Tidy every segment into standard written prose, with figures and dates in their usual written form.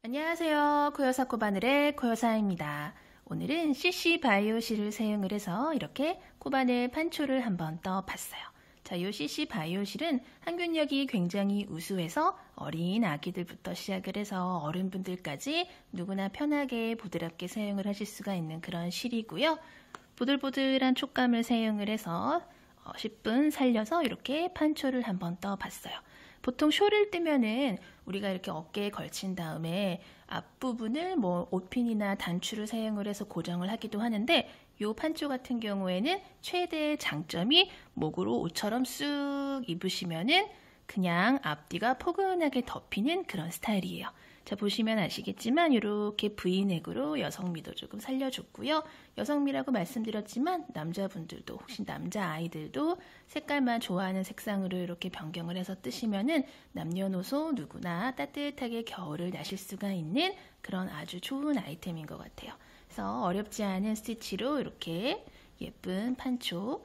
안녕하세요. 코여사 코바늘의 코여사입니다. 오늘은 CC 바이오실을 사용을 해서 이렇게 코바늘 판초를 한번 떠봤어요. 자, 이 CC 바이오실은 항균력이 굉장히 우수해서 어린 아기들부터 시작을 해서 어른분들까지 누구나 편하게 부드럽게 사용을 하실 수가 있는 그런 실이고요. 보들보들한 촉감을 사용을 해서 10분 살려서 이렇게 판초를 한번 떠봤어요. 보통 쇼를 뜨면은 우리가 이렇게 어깨에 걸친 다음에 앞부분을 옷핀이나 단추를 사용을 해서 고정을 하기도 하는데 이 판초 같은 경우에는 최대 장점이 목으로 옷처럼 쑥 입으시면은 그냥 앞뒤가 포근하게 덮이는 그런 스타일이에요. 자, 보시면 아시겠지만 이렇게 V넥으로 여성미도 조금 살려줬고요. 여성미라고 말씀드렸지만 남자분들도 혹시 남자아이들도 색깔만 좋아하는 색상으로 이렇게 변경을 해서 뜨시면은 남녀노소 누구나 따뜻하게 겨울을 나실 수가 있는 그런 아주 좋은 아이템인 것 같아요. 그래서 어렵지 않은 스티치로 이렇게 예쁜 판초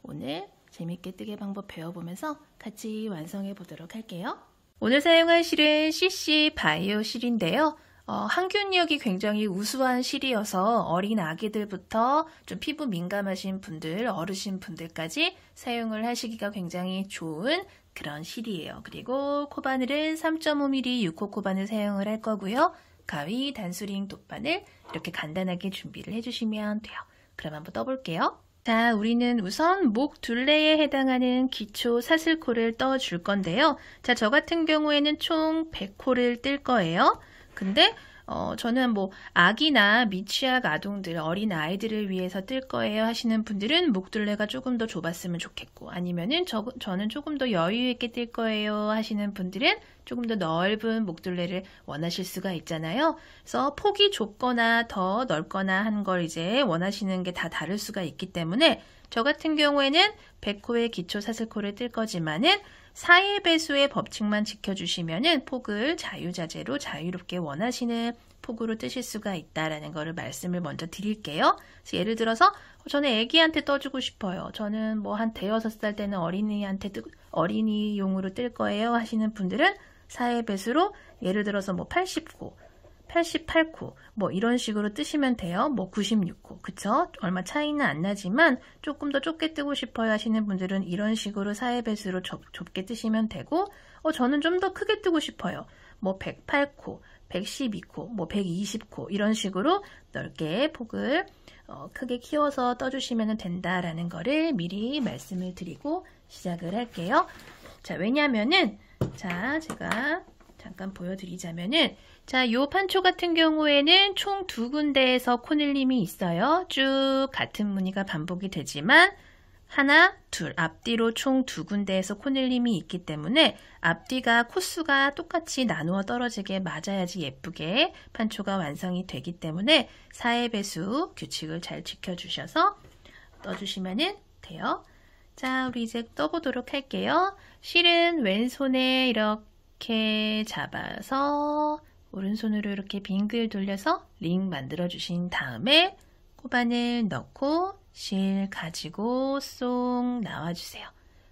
오늘 재밌게 뜨개 방법 배워보면서 같이 완성해 보도록 할게요. 오늘 사용할 실은 CC 바이오 실인데요. 항균력이 굉장히 우수한 실이어서 어린 아기들부터 좀 피부 민감하신 분들, 어르신 분들까지 사용을 하시기가 굉장히 좋은 그런 실이에요. 그리고 코바늘은 3.5mm 6호 코바늘 사용을 할 거고요. 가위, 단수링, 돗바늘 이렇게 간단하게 준비를 해주시면 돼요. 그럼 한번 떠볼게요. 자, 우리는 우선 목 둘레에 해당하는 기초 사슬코를 떠줄 건데요. 자, 저 같은 경우에는 총 100코를 뜰 거예요. 근데 저는 아기나 미취학 아동들, 어린 아이들을 위해서 뜰 거예요 하시는 분들은 목 둘레가 조금 더 좁았으면 좋겠고, 아니면은 저는 조금 더 여유 있게 뜰 거예요 하시는 분들은 조금 더 넓은 목 둘레를 원하실 수가 있잖아요. 그래서 폭이 좁거나 더 넓거나 한 걸 이제 원하시는 게 다 다를 수가 있기 때문에 저 같은 경우에는 100코의 기초 사슬코를 뜰 거지만은 4의 배수의 법칙만 지켜주시면은 폭을 자유자재로 자유롭게 원하시는 폭으로 뜨실 수가 있다라는 거를 말씀을 먼저 드릴게요. 그래서 예를 들어서 저는 애기한테 떠주고 싶어요. 저는 한 대여섯 살 때는 어린이용으로 뜰 거예요 하시는 분들은 4의 배수로 예를 들어서 80코, 88코 이런 식으로 뜨시면 돼요. 96코. 그쵸? 얼마 차이는 안 나지만 조금 더 좁게 뜨고 싶어요 하시는 분들은 이런 식으로 4의 배수로 좁게 뜨시면 되고 저는 좀 더 크게 뜨고 싶어요. 108코, 112코, 120코 이런 식으로 넓게 폭을 크게 키워서 떠주시면 된다라는 거를 미리 말씀을 드리고 시작을 할게요. 자, 왜냐면은 자, 제가 잠깐 보여드리자면은 자, 요 판초 같은 경우에는 총 2군데에서 코늘림이 있어요. 쭉 같은 무늬가 반복이 되지만 하나, 둘, 앞뒤로 총 2군데에서 코늘림이 있기 때문에 앞뒤가 코수가 똑같이 나누어 떨어지게 맞아야지 예쁘게 판초가 완성이 되기 때문에 4의 배수 규칙을 잘 지켜주셔서 떠주시면 돼요. 자, 우리 이제 떠보도록 할게요. 실은 왼손에 이렇게 잡아서 오른손으로 이렇게 빙글 돌려서 링 만들어 주신 다음에 코바늘 넣고 실 가지고 쏙 나와주세요.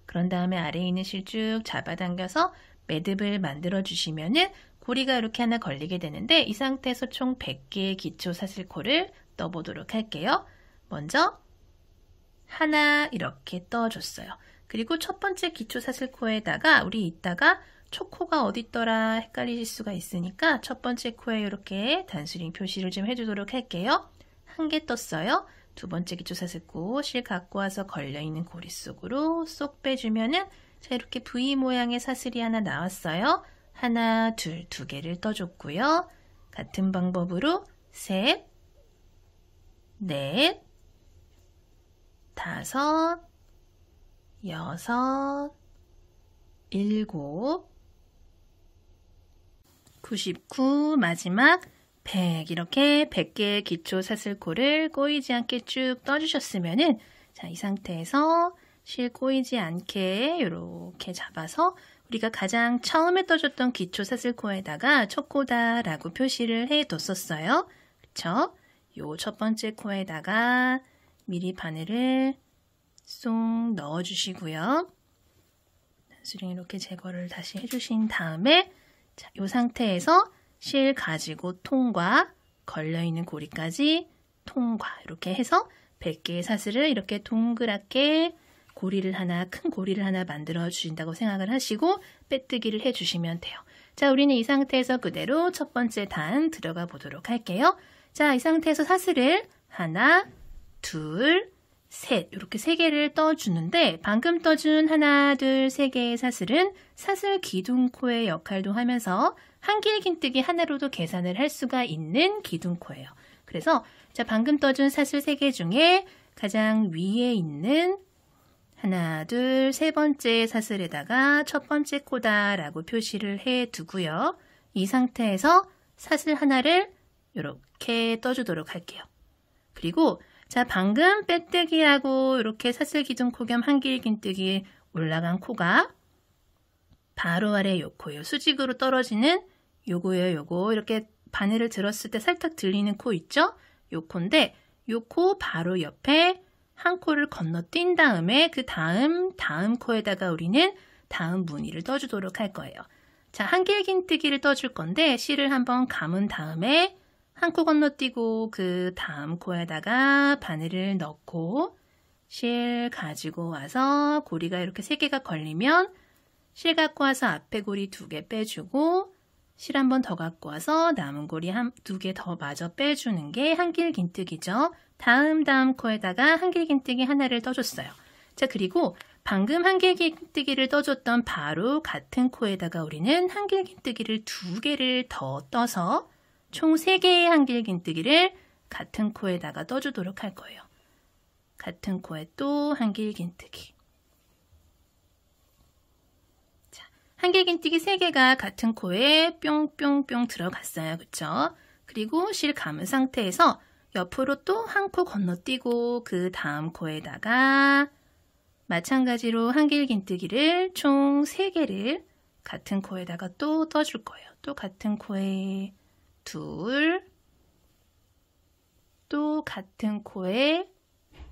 그런 다음에 아래에 있는 실 쭉 잡아당겨서 매듭을 만들어 주시면은 고리가 이렇게 하나 걸리게 되는데 이 상태에서 총 100개의 기초 사슬코를 떠보도록 할게요. 먼저 하나 이렇게 떠줬어요. 그리고 첫 번째 기초 사슬코에다가 우리 이따가 초코가 어디 있더라 헷갈리실 수가 있으니까 첫 번째 코에 이렇게 단수링 표시를 좀 해주도록 할게요. 한 개 떴어요. 두 번째 기초 사슬코 실 갖고 와서 걸려있는 고리 속으로 쏙 빼주면은 자, 이렇게 V 모양의 사슬이 하나 나왔어요. 하나, 둘, 2개를 떠줬고요. 같은 방법으로 셋, 넷, 다섯, 여섯, 일곱, 99, 마지막 100 이렇게 100개의 기초 사슬코를 꼬이지 않게 쭉 떠주셨으면은 자, 이 상태에서 실 꼬이지 않게 이렇게 잡아서 우리가 가장 처음에 떠줬던 기초 사슬코에다가 첫 코다라고 표시를 해뒀었어요. 그쵸? 요 첫 번째 코에다가 미리 바늘을 쏙 넣어주시고요. 단수링 이렇게 제거를 다시 해주신 다음에 자, 이 상태에서 실 가지고 통과, 걸려있는 고리까지 통과 이렇게 해서 100개의 사슬을 이렇게 동그랗게 큰 고리를 하나 만들어 주신다고 생각을 하시고 빼뜨기를 해주시면 돼요. 자, 우리는 이 상태에서 그대로 첫 번째 단 들어가 보도록 할게요. 자, 이 상태에서 사슬을 하나, 둘, 셋 이렇게 3개를 떠주는데 방금 떠준 하나, 둘, 3개의 사슬은 사슬 기둥코의 역할도 하면서 한길긴뜨기 하나로도 계산을 할 수가 있는 기둥코예요. 그래서 자, 방금 떠준 사슬 3개 중에 가장 위에 있는 하나, 둘, 세 번째 사슬에다가 첫 번째 코다라고 표시를 해 두고요. 이 상태에서 사슬 하나를 이렇게 떠주도록 할게요. 그리고 자, 방금 빼뜨기하고 이렇게 사슬 기둥코 겸 한길긴뜨기 올라간 코가 바로 아래 요 코예요. 수직으로 떨어지는 요거예요. 요거 이렇게 바늘을 들었을 때 살짝 들리는 코 있죠? 요 코인데 요 코 바로 옆에 한 코를 건너뛴 다음에 그 다음 코에다가 우리는 다음 무늬를 떠주도록 할 거예요. 자, 한길긴뜨기를 떠줄 건데 실을 한번 감은 다음에 한 코 건너뛰고 그 다음 코에다가 바늘을 넣고 실 가지고 와서 고리가 이렇게 3개가 걸리면 실 갖고 와서 앞에 고리 2개 빼주고 실 한 번 더 갖고 와서 남은 고리 2개 더 마저 빼주는 게 한길긴뜨기죠. 다음 코에다가 한길긴뜨기 하나를 떠줬어요. 자, 그리고 방금 한길긴뜨기를 떠줬던 바로 같은 코에다가 우리는 한길긴뜨기를 2개를 더 떠서 총 3개의 한길긴뜨기를 같은 코에다가 떠주도록 할 거예요. 같은 코에 또 한길긴뜨기. 자, 한길긴뜨기 3개가 같은 코에 뿅뿅뿅 들어갔어요. 그쵸? 그리고 실 감은 상태에서 옆으로 또 한 코 건너뛰고 그 다음 코에다가 마찬가지로 한길긴뜨기를 총 3개를 같은 코에다가 또 떠줄 거예요. 또 같은 코에 2, 또 같은 코에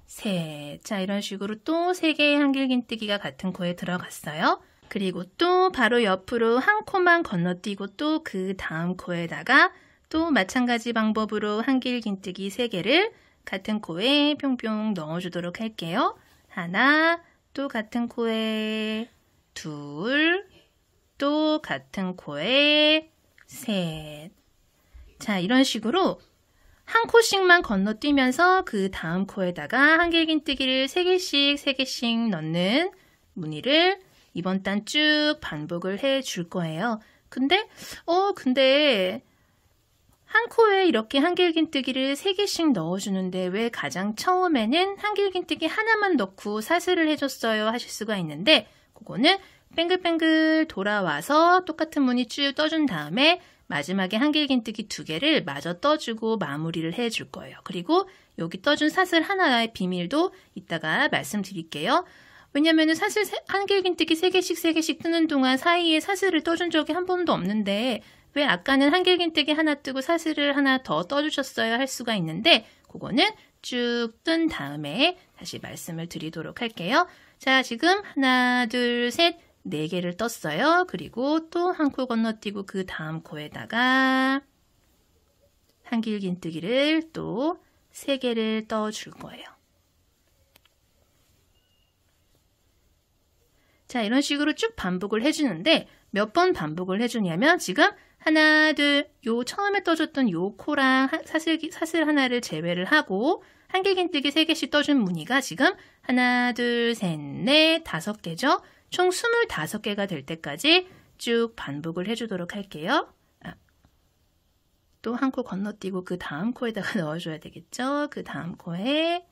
3. 자, 이런 식으로 또 3개의 한길긴뜨기가 같은 코에 들어갔어요. 그리고 또 바로 옆으로 한 코만 건너뛰고 또 그 다음 코에다가 또 마찬가지 방법으로 한길긴뜨기 3개를 같은 코에 뿅뿅 넣어주도록 할게요. 하나, 또 같은 코에 2, 또 같은 코에 3. 자, 이런 식으로 한 코씩만 건너뛰면서 그 다음 코에다가 한길긴뜨기를 3개씩 넣는 무늬를 이번 단 쭉 반복을 해 줄 거예요. 근데 한 코에 이렇게 한길긴뜨기를 3개씩 넣어주는데 왜 가장 처음에는 한길긴뜨기 하나만 넣고 사슬을 해줬어요 하실 수가 있는데 그거는 뱅글뱅글 돌아와서 똑같은 무늬 쭉 떠준 다음에 마지막에 한길긴뜨기 2개를 마저 떠주고 마무리를 해줄 거예요. 그리고 여기 떠준 사슬 하나의 비밀도 이따가 말씀드릴게요. 왜냐면은 사슬 한길긴뜨기 3개씩 뜨는 동안 사이에 사슬을 떠준 적이 한 번도 없는데 왜 아까는 한길긴뜨기 하나 뜨고 사슬을 하나 더 떠주셨어요 할 수가 있는데 그거는 쭉 뜬 다음에 다시 말씀을 드리도록 할게요. 자, 지금 하나, 둘, 셋, 4개를 떴어요. 그리고 또 한 코 건너뛰고 그 다음 코에다가 한길긴뜨기를 또 3개를 떠줄 거예요. 자, 이런 식으로 쭉 반복을 해주는데 몇 번 반복을 해주냐면 지금 하나, 둘, 요 처음에 떠줬던 요 코랑 사슬 하나를 제외를 하고 한길긴뜨기 3개씩 떠준 무늬가 지금 하나, 둘, 셋, 넷, 5개죠. 총 25개가 될 때까지 쭉 반복을 해주도록 할게요. 또 한 코 건너뛰고 그 다음 코에다가 넣어줘야 되겠죠. 그 다음 코에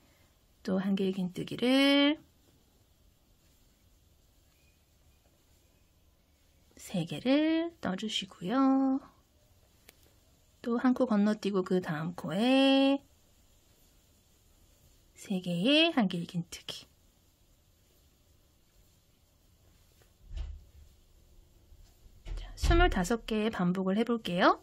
또 한길긴뜨기를 3개를 떠주시고요. 또 한 코 건너뛰고 그 다음 코에 3개의 한길긴뜨기. 자, 25개의 반복을 해볼게요.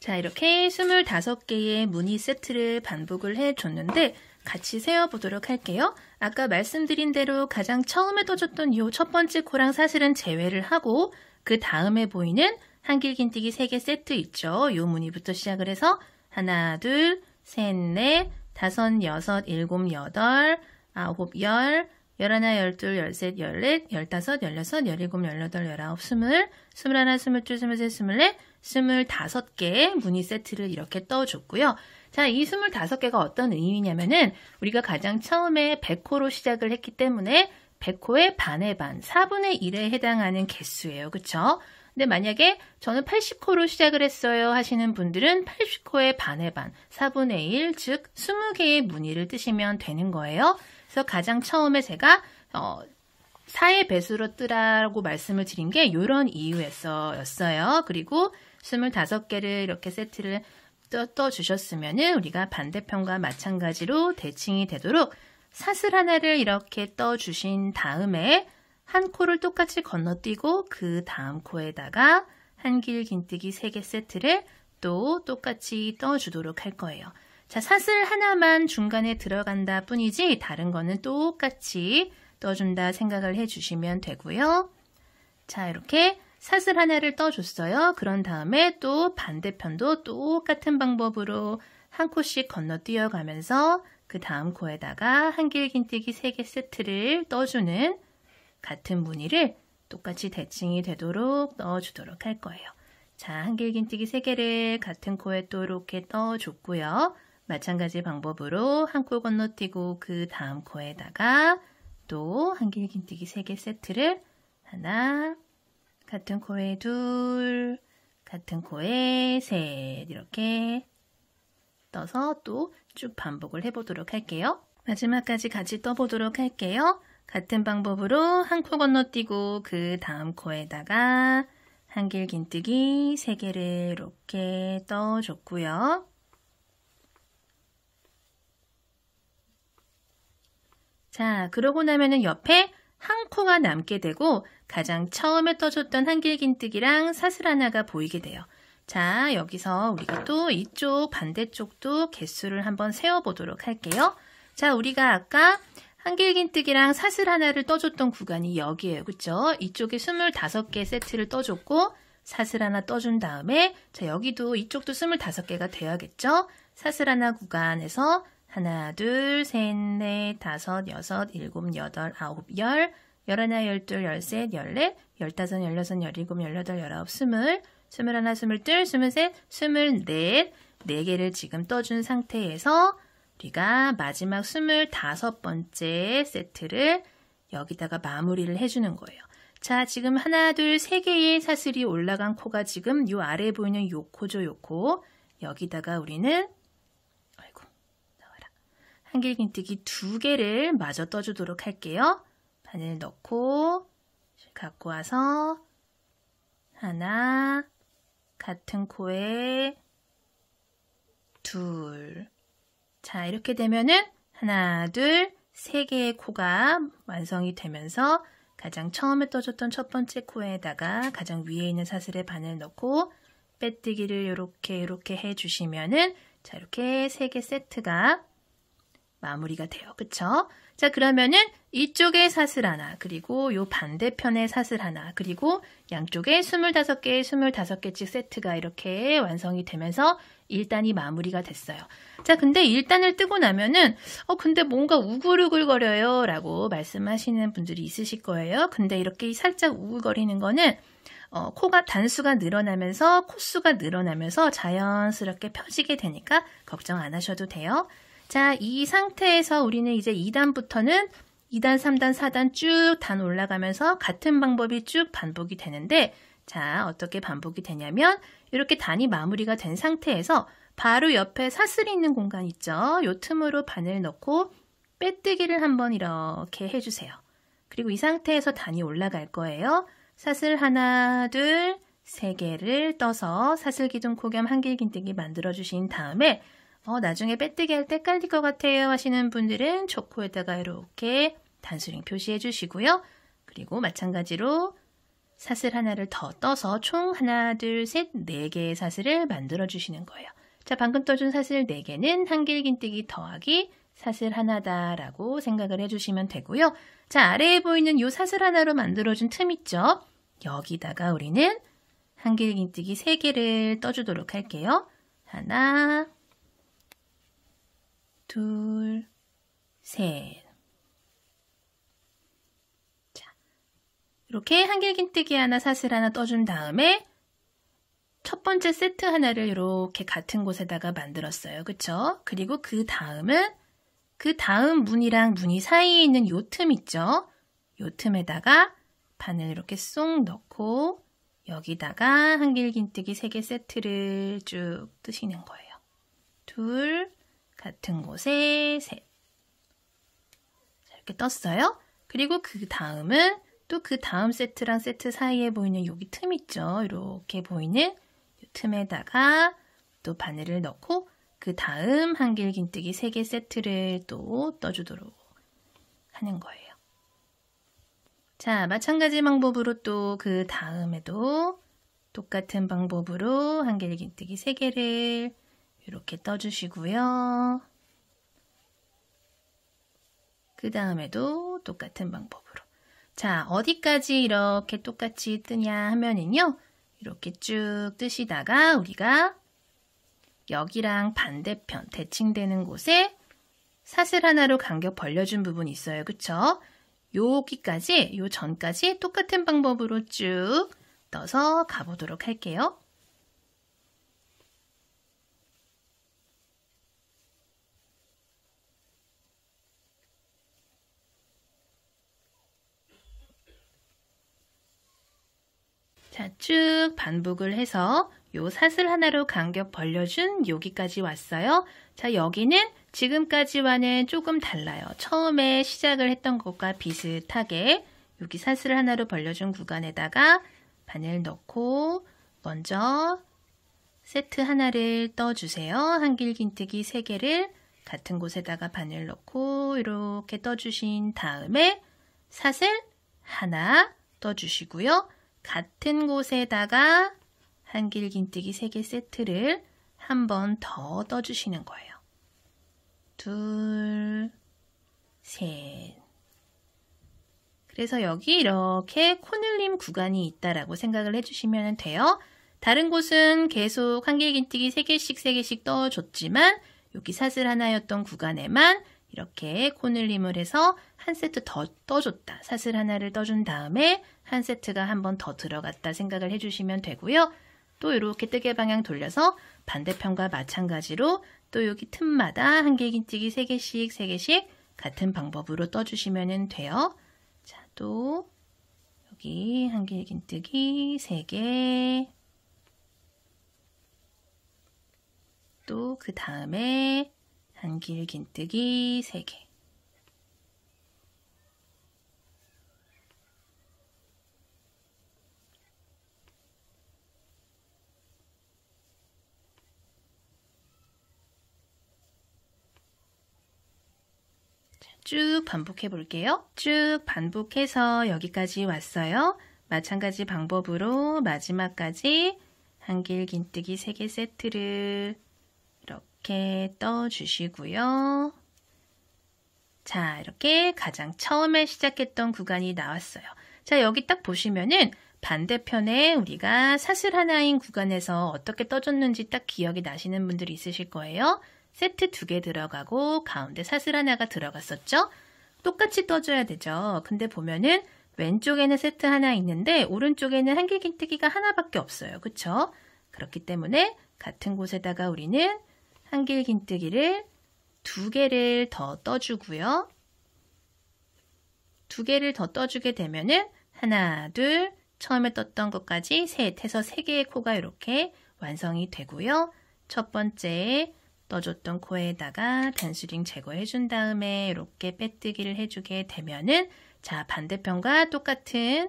자, 이렇게 25개의 무늬 세트를 반복을 해줬는데 같이 세어보도록 할게요. 아까 말씀드린 대로 가장 처음에 떠줬던 이 첫 번째 코랑 사슬은 제외를 하고 그 다음에 보이는 한길긴뜨기 3개 세트 있죠. 요 무늬부터 시작을 해서 하나, 둘, 셋, 넷, 다섯, 여섯, 일곱, 여덟, 아홉, 열, 열하나, 열둘, 열셋, 열넷, 열다섯, 열여섯, 열일곱, 열여덟, 열아홉, 스물, 스물하나, 스물둘, 스물셋, 스물넷, 25개 무늬 세트를 이렇게 떠줬고요. 자, 이 25개가 어떤 의미냐면은 우리가 가장 처음에 100호로 시작을 했기 때문에 100호의 반의 반, 4분의 1에 해당하는 개수예요. 그쵸? 근데 만약에 저는 80호로 시작을 했어요 하시는 분들은 80호의 반의 반, 4분의 1, 즉 20개의 무늬를 뜨시면 되는 거예요. 그래서 가장 처음에 제가 4의 배수로 뜨라고 말씀을 드린 게 이런 이유였어요. 그리고 25개를 이렇게 세트를 떠주셨으면은 우리가 반대편과 마찬가지로 대칭이 되도록 사슬 하나를 이렇게 떠주신 다음에 한 코를 똑같이 건너뛰고 그 다음 코에다가 한길긴뜨기 3개 세트를 또 똑같이 떠주도록 할 거예요. 자, 사슬 하나만 중간에 들어간다 뿐이지 다른 거는 똑같이 떠준다 생각을 해주시면 되고요. 자, 이렇게 사슬 하나를 떠줬어요. 그런 다음에 또 반대편도 똑같은 방법으로 한 코씩 건너뛰어 가면서 그 다음 코에다가 한길긴뜨기 3개 세트를 떠주는 같은 무늬를 똑같이 대칭이 되도록 넣어주도록 할 거예요. 자, 한길긴뜨기 3개를 같은 코에 또 이렇게 떠줬고요. 마찬가지 방법으로 한 코 건너뛰고 그 다음 코에다가 또 한길긴뜨기 3개 세트를 하나, 같은 코에 둘, 같은 코에 셋 이렇게 떠서 또 쭉 반복을 해보도록 할게요. 마지막까지 같이 떠보도록 할게요. 같은 방법으로 한 코 건너뛰고 그 다음 코에다가 한길긴뜨기 3개를 이렇게 떠줬고요. 자, 그러고 나면은 옆에 한 코가 남게 되고 가장 처음에 떠줬던 한길긴뜨기랑 사슬 하나가 보이게 돼요. 자, 여기서 우리가 또 이쪽 반대쪽도 개수를 한번 세어보도록 할게요. 자, 우리가 아까 한길긴뜨기랑 사슬 하나를 떠줬던 구간이 여기예요. 그쵸? 이쪽에 25개 세트를 떠줬고 사슬 하나 떠준 다음에 자, 여기도 이쪽도 25개가 돼야겠죠? 사슬 하나 구간에서 하나, 둘, 셋, 넷, 다섯, 여섯, 일곱, 여덟, 아홉, 열, 열하나, 열둘, 열셋, 열넷, 열다섯, 열여섯, 열일곱, 열여덟, 열아홉, 스물, 스물하나, 스물둘, 스물셋, 스물넷, 4개를 지금 떠준 상태에서 우리가 마지막 25번째 세트를 여기다가 마무리를 해주는 거예요. 자, 지금 하나, 둘, 3개의 사슬이 올라간 코가 지금 요 아래에 보이는 요 코죠, 요 코. 여기다가 우리는 한길긴뜨기 2개를 마저 떠주도록 할게요. 바늘 넣고 갖고 와서 하나, 같은 코에 둘. 자, 이렇게 되면은 하나, 둘, 3개의 코가 완성이 되면서 가장 처음에 떠줬던 첫 번째 코에다가 가장 위에 있는 사슬에 바늘 넣고 빼뜨기를 이렇게 해주시면은 자, 이렇게 3개 세트가 마무리가 돼요. 그쵸? 자, 그러면은 이쪽에 사슬 하나, 그리고 요 반대편에 사슬 하나, 그리고 양쪽에 25개, 25개씩 세트가 이렇게 완성이 되면서 1단이 마무리가 됐어요. 자, 근데 1단을 뜨고 나면은 근데 뭔가 우글우글거려요 라고 말씀하시는 분들이 있으실 거예요. 근데 이렇게 살짝 우글거리는 거는 코가 단수가 늘어나면서 코수가 늘어나면서 자연스럽게 펴지게 되니까 걱정 안 하셔도 돼요. 자, 이 상태에서 우리는 이제 2단부터는 2단, 3단, 4단 쭉 단 올라가면서 같은 방법이 쭉 반복이 되는데 자, 어떻게 반복이 되냐면 이렇게 단이 마무리가 된 상태에서 바로 옆에 사슬이 있는 공간 있죠? 요 틈으로 바늘 넣고 빼뜨기를 한번 이렇게 해주세요. 그리고 이 상태에서 단이 올라갈 거예요. 사슬 하나, 둘, 3개를 떠서 사슬 기둥 코 겸 한길긴뜨기 만들어주신 다음에 나중에 빼뜨기 할 때 헷갈릴 것 같아요 하시는 분들은 초코에다가 이렇게 단수링 표시해 주시고요. 그리고 마찬가지로 사슬 하나를 더 떠서 총 하나, 둘, 셋, 4개의 사슬을 만들어 주시는 거예요. 자, 방금 떠준 사슬 4개는 한길긴뜨기 더하기 사슬 하나다라고 생각을 해주시면 되고요. 자, 아래에 보이는 이 사슬 하나로 만들어준 틈 있죠? 여기다가 우리는 한길긴뜨기 3개를 떠주도록 할게요. 하나, 둘, 셋. 자, 이렇게 한길긴뜨기 하나, 사슬 하나 떠준 다음에 첫 번째 세트 하나를 이렇게 같은 곳에다가 만들었어요. 그쵸? 그리고 그 다음은 그 다음 무늬랑 무늬 사이에 있는 요 틈 있죠? 요 틈에다가 바늘 이렇게 쏙 넣고 여기다가 한길긴뜨기 3개 세트를 쭉 뜨시는 거예요. 둘, 같은 곳에 셋. 자, 이렇게 떴어요. 그리고 그 다음은 또 그 다음 세트랑 세트 사이에 보이는 여기 틈 있죠? 이렇게 보이는 이 틈에다가 또 바늘을 넣고 그 다음 한길긴뜨기 3개 세트를 또 떠주도록 하는 거예요. 자, 마찬가지 방법으로 또 그 다음에도 똑같은 방법으로 한길긴뜨기 3개를 이렇게 떠주시고요. 그 다음에도 똑같은 방법으로. 자, 어디까지 이렇게 똑같이 뜨냐 하면은요. 이렇게 쭉 뜨시다가 우리가 여기랑 반대편 대칭되는 곳에 사슬 하나로 간격 벌려준 부분이 있어요. 그쵸? 여기까지, 요 전까지 똑같은 방법으로 쭉 떠서 가보도록 할게요. 자, 쭉 반복을 해서 요 사슬 하나로 간격 벌려준 여기까지 왔어요. 자, 여기는 지금까지와는 조금 달라요. 처음에 시작을 했던 것과 비슷하게 여기 사슬 하나로 벌려준 구간에다가 바늘 넣고 먼저 세트 하나를 떠주세요. 한길긴뜨기 3개를 같은 곳에다가 바늘 넣고 이렇게 떠주신 다음에 사슬 하나 떠주시고요. 같은 곳에다가 한길긴뜨기 3개 세트를 한 번 더 떠주시는 거예요. 둘, 셋. 그래서 여기 이렇게 코늘림 구간이 있다라고 생각을 해주시면 돼요. 다른 곳은 계속 한길긴뜨기 3개씩 떠줬지만 여기 사슬 하나였던 구간에만 이렇게 코늘림을 해서 한 세트 더 떠줬다. 사슬 하나를 떠준 다음에 한 세트가 한 번 더 들어갔다 생각을 해주시면 되고요. 또 이렇게 뜨개 방향 돌려서 반대편과 마찬가지로 또 여기 틈마다 한길긴뜨기 3개씩 같은 방법으로 떠주시면 돼요. 자, 또 여기 한길긴뜨기 3개, 또 그 다음에 한길긴뜨기 3개. 쭉 반복해 볼게요. 쭉 반복해서 여기까지 왔어요. 마찬가지 방법으로 마지막까지 한길긴뜨기 3개 세트를 이렇게 떠주시고요. 자, 이렇게 가장 처음에 시작했던 구간이 나왔어요. 자, 여기 딱 보시면은 반대편에 우리가 사슬 하나인 구간에서 어떻게 떠줬는지 딱 기억이 나시는 분들이 있으실 거예요. 세트 2개 들어가고 가운데 사슬 하나가 들어갔었죠? 똑같이 떠줘야 되죠. 근데 보면은 왼쪽에는 세트 하나 있는데 오른쪽에는 한길긴뜨기가 하나밖에 없어요. 그쵸? 그렇기 때문에 같은 곳에다가 우리는 한길긴뜨기를 2개를 더 떠주고요. 2개를 더 떠주게 되면은 하나, 둘, 처음에 떴던 것까지 셋 해서 3개의 코가 이렇게 완성이 되고요. 첫 번째 떠줬던 코에다가 단수링 제거해 준 다음에 이렇게 빼뜨기를 해주게 되면은 자, 반대편과 똑같은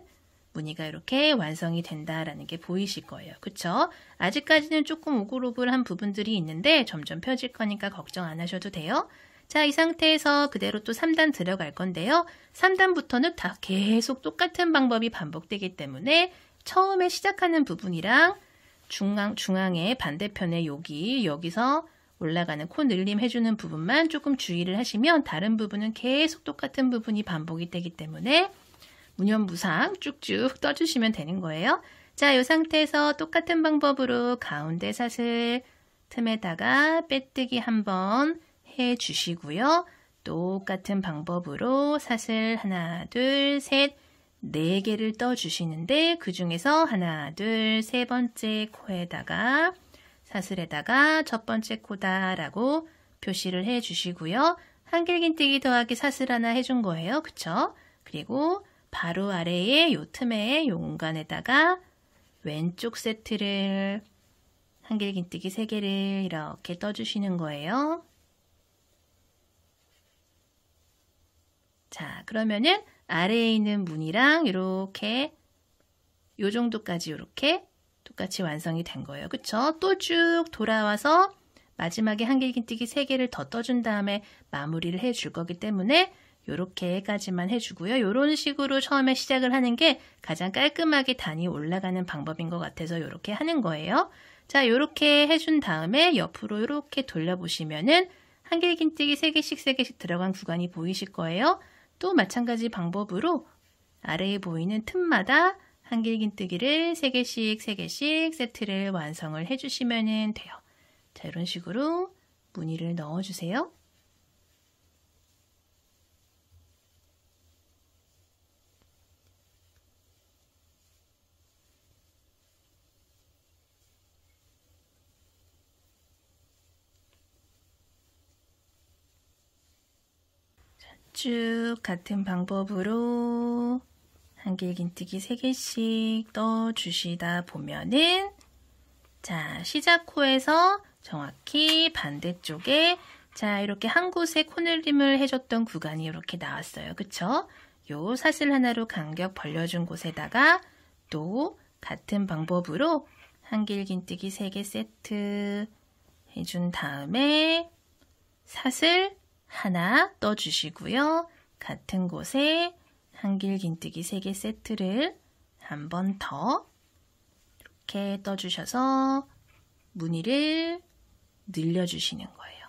무늬가 이렇게 완성이 된다라는 게 보이실 거예요. 그쵸? 아직까지는 조금 오글오글한 부분들이 있는데 점점 펴질 거니까 걱정 안 하셔도 돼요. 자, 이 상태에서 그대로 또 3단 들어갈 건데요. 3단부터는 다 계속 똑같은 방법이 반복되기 때문에 처음에 시작하는 부분이랑 중앙의 반대편에 여기서 올라가는 코 늘림 해주는 부분만 조금 주의를 하시면 다른 부분은 계속 똑같은 부분이 반복이 되기 때문에 무념무상 쭉쭉 떠주시면 되는 거예요. 자, 이 상태에서 똑같은 방법으로 가운데 사슬 틈에다가 빼뜨기 한번 해주시고요. 똑같은 방법으로 사슬 하나, 둘, 셋, 4개를 떠주시는데 그 중에서 하나, 둘, 세 번째 코에다가 사슬에다가 첫 번째 코다 라고 표시를 해주시고요. 한길긴뜨기 더하기 사슬 하나 해준 거예요. 그쵸? 그리고 바로 아래에 요 틈에 요 공간에다가 왼쪽 세트를 한길긴뜨기 3개를 이렇게 떠주시는 거예요. 자, 그러면은 아래에 있는 무늬랑 이렇게 요 정도까지 이렇게 똑같이 완성이 된 거예요. 그쵸? 또 쭉 돌아와서 마지막에 한길긴뜨기 3개를 더 떠준 다음에 마무리를 해줄 거기 때문에 요렇게까지만 해주고요. 요런 식으로 처음에 시작을 하는 게 가장 깔끔하게 단이 올라가는 방법인 것 같아서 요렇게 하는 거예요. 자, 요렇게 해준 다음에 옆으로 요렇게 돌려보시면은 한길긴뜨기 3개씩 들어간 구간이 보이실 거예요. 또 마찬가지 방법으로 아래에 보이는 틈마다 한길긴뜨기를 3개씩 세트를 완성을 해주시면 돼요. 자, 이런 식으로 무늬를 넣어주세요. 쭉 같은 방법으로 한길긴뜨기 3개씩 떠주시다 보면은 자, 시작 코에서 정확히 반대쪽에 자, 이렇게 한 곳에 코늘림을 해줬던 구간이 이렇게 나왔어요. 그쵸? 요 사슬 하나로 간격 벌려준 곳에다가 또 같은 방법으로 한길긴뜨기 3개 세트 해준 다음에 사슬 하나 떠주시고요. 같은 곳에 한길긴뜨기 3개 세트를 한 번 더 이렇게 떠주셔서 무늬를 늘려주시는 거예요.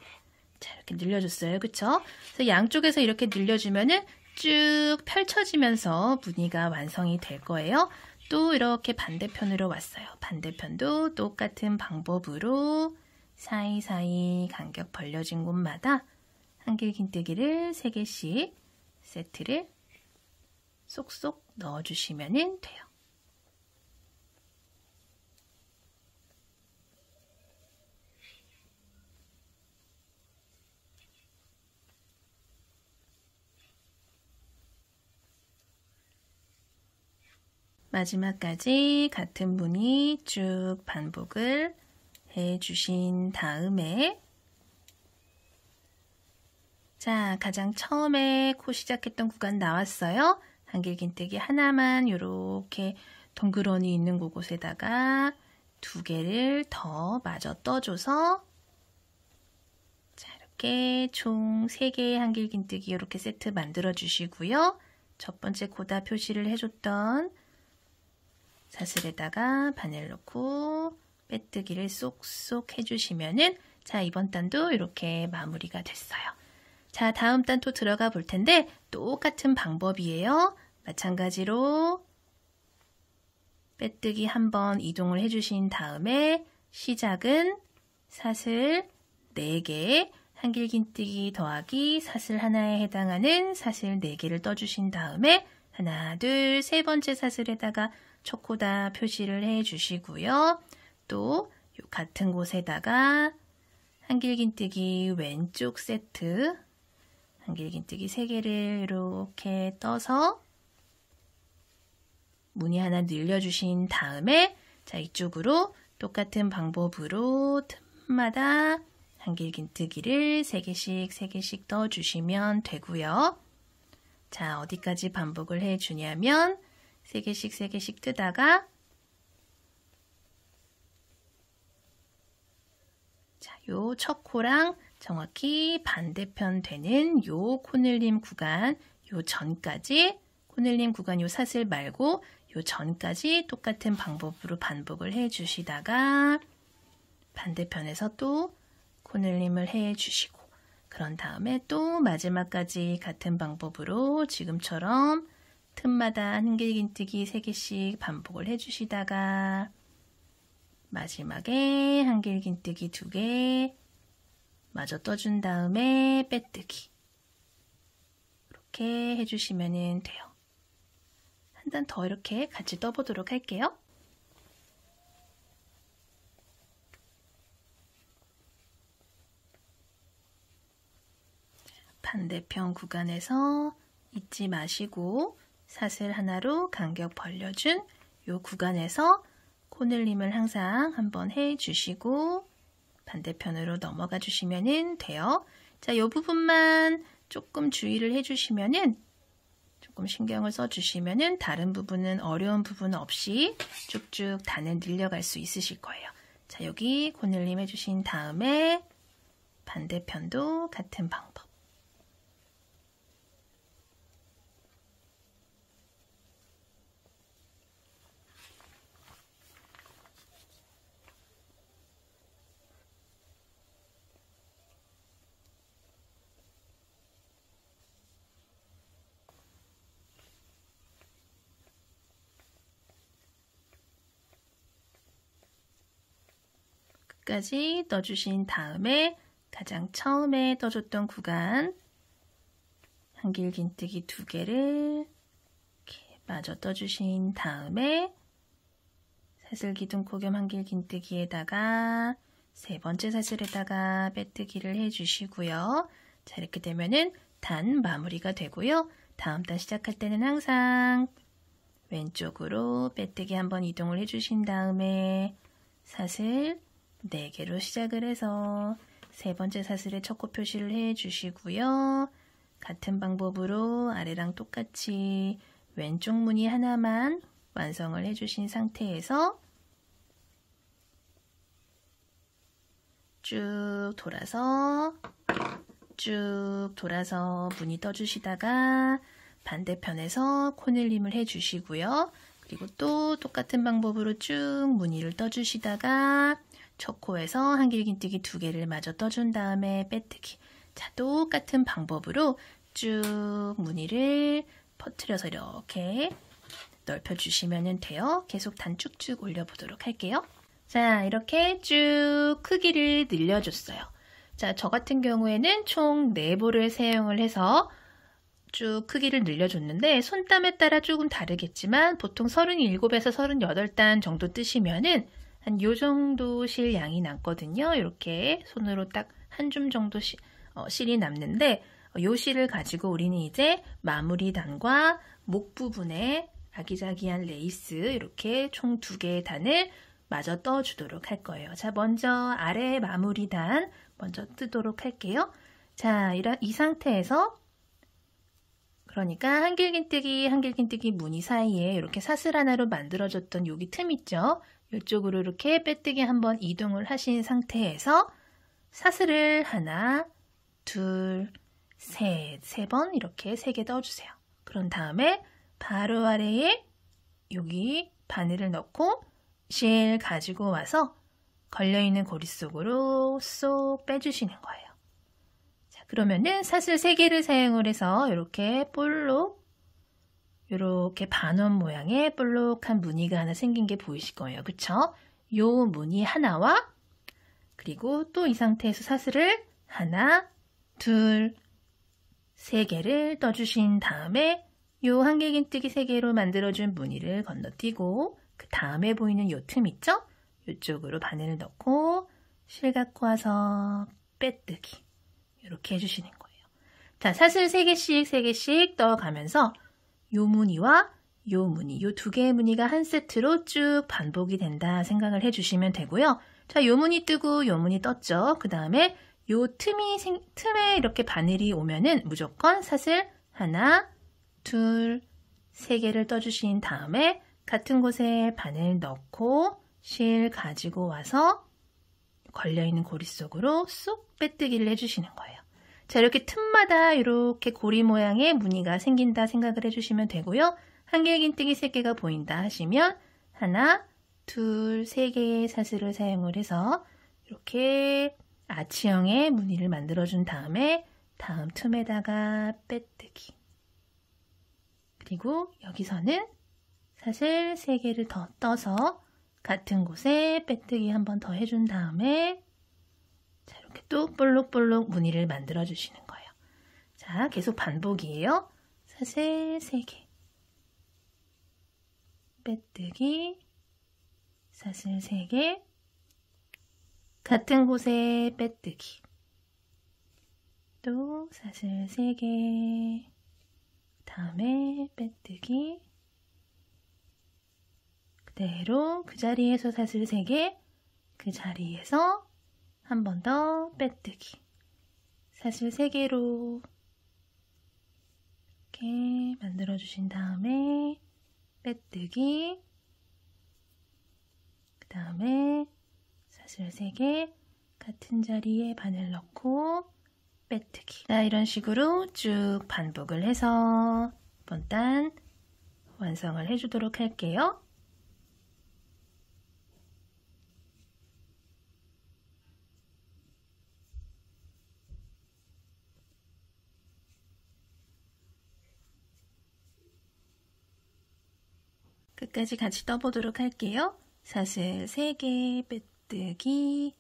자, 이렇게 늘려줬어요. 그쵸? 그래서 양쪽에서 이렇게 늘려주면은 쭉 펼쳐지면서 무늬가 완성이 될 거예요. 또 이렇게 반대편으로 왔어요. 반대편도 똑같은 방법으로 사이사이 간격 벌려진 곳마다 한길긴뜨기를 3개씩 세트를 쏙쏙 넣어주시면 돼요. 마지막까지 같은 무늬 쭉 반복을 해주신 다음에 자, 가장 처음에 코 시작했던 구간 나왔어요. 한길긴뜨기 하나만 이렇게 덩그러니 있는 곳에다가 2개를 더 마저 떠줘서 자, 이렇게 총 3개의 한길긴뜨기 이렇게 세트 만들어 주시고요. 첫 번째 코다 표시를 해줬던 사슬에다가 바늘 넣고 빼뜨기를 쏙쏙 해주시면은 자, 이번 단도 이렇게 마무리가 됐어요. 자, 다음 단 또 들어가 볼 텐데 똑같은 방법이에요. 마찬가지로 빼뜨기 한번 이동을 해주신 다음에 시작은 사슬 4개, 한길긴뜨기 더하기 사슬 하나에 해당하는 사슬 4개를 떠주신 다음에 하나, 둘, 세 번째 사슬에다가 초코다 표시를 해주시고요. 또 같은 곳에다가 한길긴뜨기 왼쪽 세트 한길긴뜨기 3개를 이렇게 떠서 무늬 하나 늘려주신 다음에 자, 이쪽으로 똑같은 방법으로 틈마다 한길긴뜨기를 3개씩 떠주시면 되고요. 자, 어디까지 반복을 해주냐면 3개씩 뜨다가 자, 요 첫 코랑 정확히 반대편 되는 요 코늘림 구간, 요 전까지 코늘림 구간 요 사슬 말고 요 전까지 똑같은 방법으로 반복을 해주시다가 반대편에서 또 코늘림을 해주시고 그런 다음에 또 마지막까지 같은 방법으로 지금처럼 틈마다 한길긴뜨기 3개씩 반복을 해주시다가 마지막에 한길긴뜨기 2개 마저 떠준 다음에 빼뜨기 이렇게 해주시면 돼요. 한 단 더 이렇게 같이 떠보도록 할게요. 반대편 구간에서 잊지 마시고 사슬 하나로 간격 벌려준 이 구간에서 코늘림을 항상 한번 해주시고 반대편으로 넘어가 주시면 돼요. 자, 이 부분만 조금 주의를 해주시면은 조금 신경을 써주시면은 다른 부분은 어려운 부분 없이 쭉쭉 단을 늘려갈 수 있으실 거예요. 자, 여기 코늘림 해주신 다음에 반대편도 같은 방법. 까지 떠주신 다음에 가장 처음에 떠줬던 구간 한길긴뜨기 2개를 이렇게 마저 떠주신 다음에 사슬기둥코 겸 한길긴뜨기에다가 3번째 사슬에다가 빼뜨기를 해주시고요. 자, 이렇게 되면은 단 마무리가 되고요. 다음 단 시작할 때는 항상 왼쪽으로 빼뜨기 한번 이동을 해주신 다음에 사슬 4개로 시작을 해서 3번째 사슬에 첫 코 표시를 해주시고요. 같은 방법으로 아래랑 똑같이 왼쪽 무늬 하나만 완성을 해주신 상태에서 쭉 돌아서 무늬 떠주시다가 반대편에서 코늘림을 해주시고요. 그리고 또 똑같은 방법으로 쭉 무늬를 떠주시다가 첫 코에서 한길긴뜨기 2개를 마저 떠준 다음에 빼뜨기. 자, 똑같은 방법으로 쭉 무늬를 퍼뜨려서 이렇게 넓혀주시면 돼요. 계속 단 쭉쭉 올려보도록 할게요. 자, 이렇게 쭉 크기를 늘려줬어요. 자, 저 같은 경우에는 총 4볼을 사용을 해서 쭉 크기를 늘려줬는데 손땀에 따라 조금 다르겠지만 보통 37에서 38단 정도 뜨시면은 한 요 정도 실 양이 남거든요. 이렇게 손으로 딱 한 줌 정도 실이 남는데 요 실을 가지고 우리는 이제 마무리 단과 목 부분에 아기자기한 레이스 이렇게 총 2개의 단을 마저 떠주도록 할 거예요. 자, 먼저 아래 마무리 단 먼저 뜨도록 할게요. 자, 이 상태에서 그러니까 한길긴뜨기 무늬 사이에 이렇게 사슬 하나로 만들어졌던 여기 틈 있죠? 이쪽으로 이렇게 빼뜨기 한번 이동을 하신 상태에서 사슬을 하나, 둘, 셋, 3번 이렇게 3개 떠주세요. 그런 다음에 바로 아래에 여기 바늘을 넣고 실 가지고 와서 걸려있는 고리 속으로 쏙 빼주시는 거예요. 자, 그러면은 사슬 3개를 사용을 해서 이렇게 볼록 이렇게 반원 모양의 볼록한 무늬가 하나 생긴 게 보이실 거예요. 그쵸? 요 무늬 하나와 그리고 또 이 상태에서 사슬을 하나, 둘, 3개를 떠주신 다음에 요 한길긴뜨기 3개로 만들어준 무늬를 건너뛰고 그 다음에 보이는 요 틈 있죠? 이쪽으로 바늘을 넣고 실 갖고 와서 빼뜨기 이렇게 해주시는 거예요. 자, 사슬 3개씩 떠가면서 요 무늬와 요 무늬, 요 2개의 무늬가 한 세트로 쭉 반복이 된다 생각을 해주시면 되고요. 자, 요 무늬 뜨고 요 무늬 떴죠. 그 다음에 요 틈에 이렇게 바늘이 오면은 무조건 사슬 하나, 둘, 3개를 떠주신 다음에 같은 곳에 바늘 넣고 실 가지고 와서 걸려있는 고리 속으로 쏙 빼뜨기를 해주시는 거예요. 자, 이렇게 틈마다 이렇게 고리 모양의 무늬가 생긴다 생각을 해주시면 되고요. 한길긴뜨기 3개가 보인다 하시면 하나, 둘, 3개의 사슬을 사용을 해서 이렇게 아치형의 무늬를 만들어준 다음에 다음 틈에다가 빼뜨기. 그 그리고 여기서는 사슬 3개를 더 떠서 같은 곳에 빼뜨기 한 번 더 해준 다음에 자, 이렇게 또 볼록볼록 무늬를 만들어 주시는 거예요. 자, 계속 반복이에요. 사슬 3개, 빼뜨기, 사슬 3개, 같은 곳에 빼뜨기, 또 사슬 3개, 다음에 빼뜨기, 그대로 그 자리에서 사슬 3개, 그 자리에서 한 번 더 빼뜨기, 사슬 3개로 이렇게 만들어 주신 다음에 빼뜨기, 그 다음에 사슬 3개 같은 자리에 바늘 넣고 빼뜨기. 자, 이런 식으로 쭉 반복을 해서 이번 단 완성을 해주도록 할게요. 끝까지 같이 떠보도록 할게요. 사슬 3개, 빼뜨기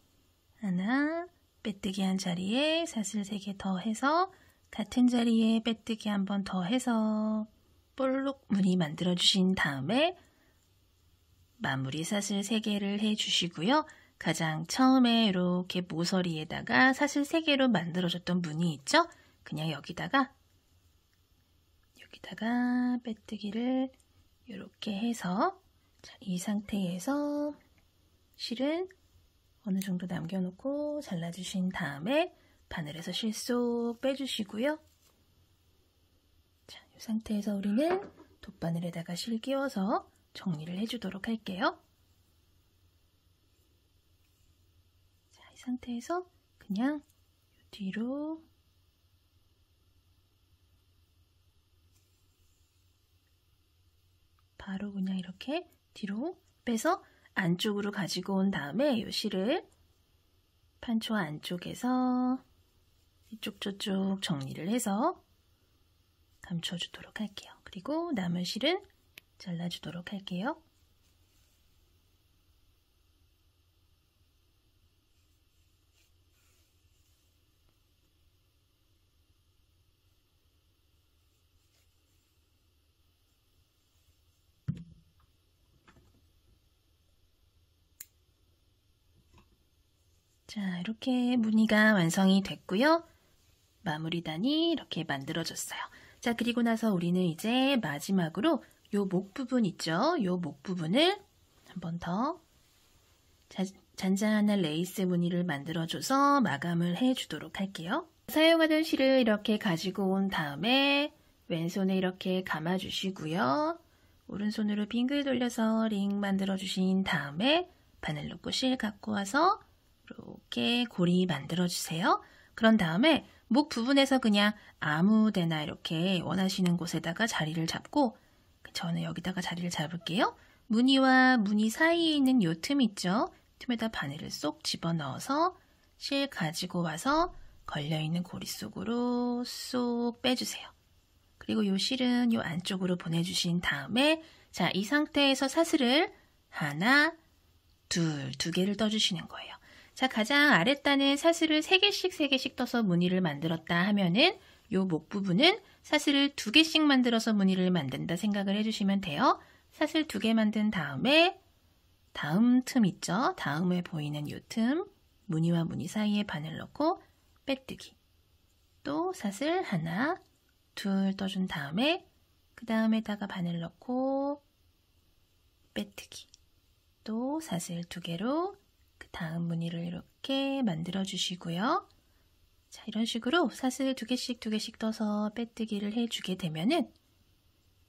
하나, 빼뜨기 한 자리에 사슬 3개 더 해서 같은 자리에 빼뜨기 한 번 더 해서 볼록 무늬 만들어 주신 다음에 마무리 사슬 3개를 해 주시고요. 가장 처음에 이렇게 모서리에다가 사슬 3개로 만들어줬던 무늬 있죠? 그냥 여기다가 빼뜨기를 이렇게 해서 자, 이 상태에서 실은 어느 정도 남겨놓고 잘라주신 다음에 바늘에서 실 쏙 빼주시고요. 자, 이 상태에서 우리는 돗바늘에다가 실 끼워서 정리를 해주도록 할게요. 자, 이 상태에서 그냥 뒤로 바로 그냥 이렇게 뒤로 빼서 안쪽으로 가지고 온 다음에 이 실을 판초 안쪽에서 이쪽 저쪽 정리를 해서 감춰주도록 할게요. 그리고 남은 실은 잘라주도록 할게요. 자, 이렇게 무늬가 완성이 됐고요. 마무리단이 이렇게 만들어졌어요. 자, 그리고 나서 우리는 이제 마지막으로 요 목 부분 있죠? 요 목 부분을 한 번 더 잔잔한 레이스 무늬를 만들어줘서 마감을 해주도록 할게요. 사용하던 실을 이렇게 가지고 온 다음에 왼손에 이렇게 감아주시고요. 오른손으로 빙글 돌려서 링 만들어주신 다음에 바늘 넣고 실 갖고 와서 이렇게 고리 만들어주세요. 그런 다음에 목 부분에서 그냥 아무 데나 이렇게 원하시는 곳에다가 자리를 잡고 저는 여기다가 자리를 잡을게요. 무늬와 무늬 사이에 있는 요 틈 있죠? 틈에다 바늘을 쏙 집어넣어서 실 가지고 와서 걸려있는 고리 속으로 쏙 빼주세요. 그리고 요 실은 요 안쪽으로 보내주신 다음에 자, 이 상태에서 사슬을 하나, 두 개를 떠주시는 거예요. 자, 가장 아랫단은 사슬을 3개씩 떠서 무늬를 만들었다 하면은 요 목 부분은 사슬을 2개씩 만들어서 무늬를 만든다 생각을 해주시면 돼요. 사슬 2개 만든 다음에 다음 틈 있죠? 다음에 보이는 요 틈, 무늬와 무늬 사이에 바늘 넣고 빼뜨기. 또 사슬 하나, 둘 떠준 다음에 그 다음에다가 바늘 넣고 빼뜨기. 또 사슬 2개로 그 다음 무늬를 이렇게 만들어 주시고요. 자, 이런 식으로 사슬 2개씩 떠서 빼뜨기를 해주게 되면은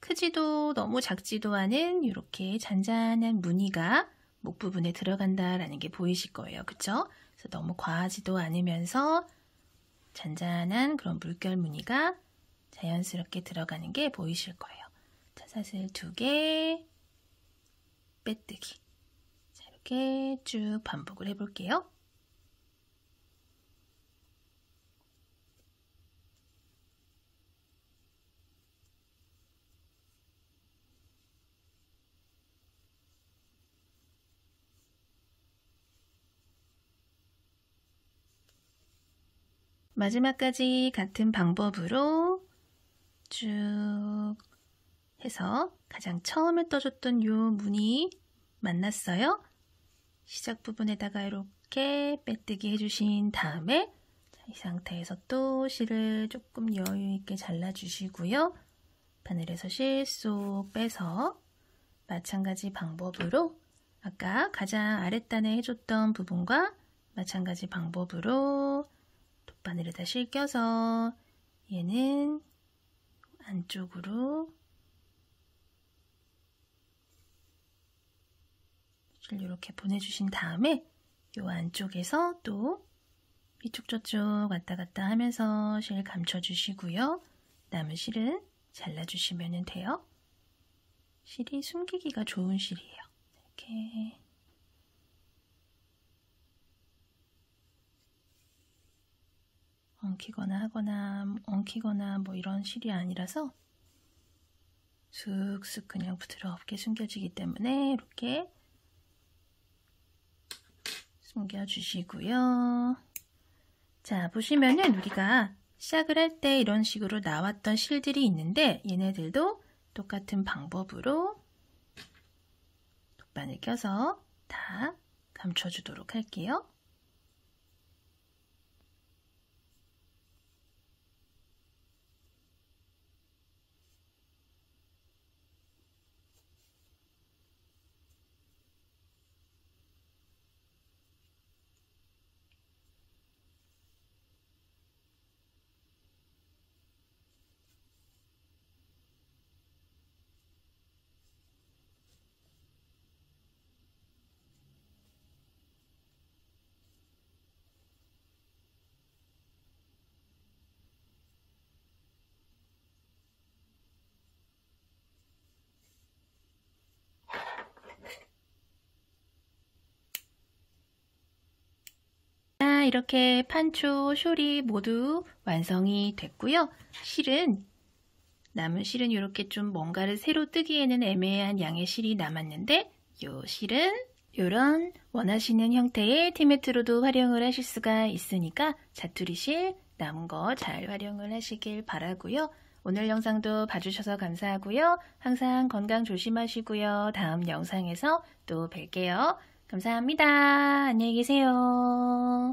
크지도 너무 작지도 않은 이렇게 잔잔한 무늬가 목 부분에 들어간다라는 게 보이실 거예요. 그쵸? 그래서 너무 과하지도 않으면서 잔잔한 그런 물결 무늬가 자연스럽게 들어가는 게 보이실 거예요. 자, 사슬 2개, 빼뜨기. 자, 이렇게 쭉 반복을 해볼게요. 마지막까지 같은 방법으로 쭉 해서 가장 처음에 떠줬던 요 무늬 만났어요. 시작 부분에다가 이렇게 빼뜨기 해주신 다음에 이 상태에서 또 실을 조금 여유 있게 잘라주시고요. 바늘에서 실 쏙 빼서 마찬가지 방법으로 아까 가장 아랫단에 해줬던 부분과 마찬가지 방법으로 돗바늘에다 실 껴서 얘는 안쪽으로 실 이렇게 보내주신 다음에 이 안쪽에서 또 이쪽 저쪽 왔다 갔다 하면서 실 감춰주시고요. 남은 실은 잘라주시면 돼요. 실이 숨기기가 좋은 실이에요. 이렇게 엉키거나 뭐 이런 실이 아니라서 쑥쑥 그냥 부드럽게 숨겨지기 때문에 이렇게 숨겨주시고요. 자, 보시면은 우리가 시작을 할 때 이런 식으로 나왔던 실들이 있는데 얘네들도 똑같은 방법으로 돗바늘 껴서 다 감춰주도록 할게요. 이렇게 판초, 쇼리 모두 완성이 됐고요. 남은 실은 이렇게 좀 뭔가를 새로 뜨기에는 애매한 양의 실이 남았는데 이 실은 이런 원하시는 형태의 티매트로도 활용을 하실 수가 있으니까 자투리 실 남은 거 잘 활용을 하시길 바라고요. 오늘 영상도 봐주셔서 감사하고요. 항상 건강 조심하시고요. 다음 영상에서 또 뵐게요. 감사합니다. 안녕히 계세요.